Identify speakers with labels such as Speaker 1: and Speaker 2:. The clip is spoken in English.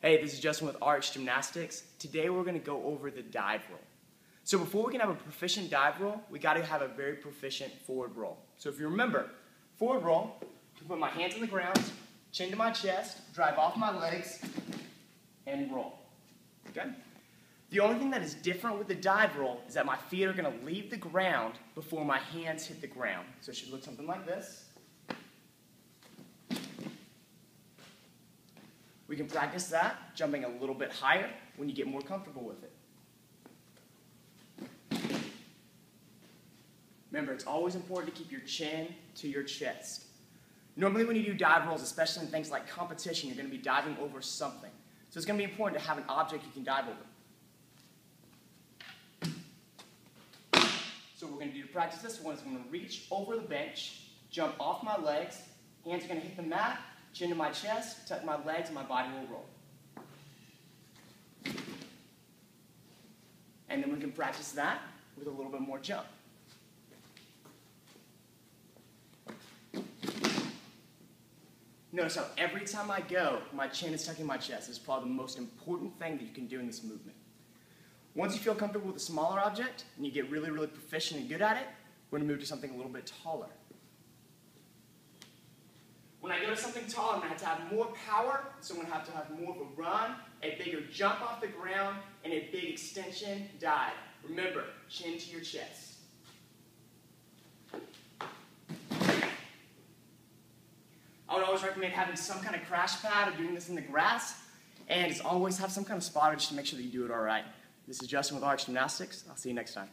Speaker 1: Hey, this is Justin with RXGymnastics. Today we're going to go over the dive roll. So before we can have a proficient dive roll, we got to have a very proficient forward roll. So if you remember, forward roll, I put my hands on the ground, chin to my chest, drive off my legs, and roll. Okay? The only thing that is different with the dive roll is that my feet are going to leave the ground before my hands hit the ground. So it should look something like this. We can practice that, jumping a little bit higher when you get more comfortable with it. Remember, it's always important to keep your chin to your chest. Normally when you do dive rolls, especially in things like competition, you're going to be diving over something. So it's going to be important to have an object you can dive over. So what we're going to do to practice this one is I'm going to reach over the bench, jump off my legs, hands are going to hit the mat, chin to my chest, tuck my legs, and my body will roll. And then we can practice that with a little bit more jump. Notice how every time I go, my chin is tucking my chest. This is probably the most important thing that you can do in this movement. Once you feel comfortable with a smaller object, and you get really, really proficient and good at it, we're going to move to something a little bit taller. When I go to something taller, I'm going to have more power, so I'm going to have more of a run, a bigger jump off the ground, and a big extension dive. Remember, chin to your chest. I would always recommend having some kind of crash pad or doing this in the grass, and just always have some kind of spotter just to make sure that you do it all right. This is Justin with RXGymnastics. I'll see you next time.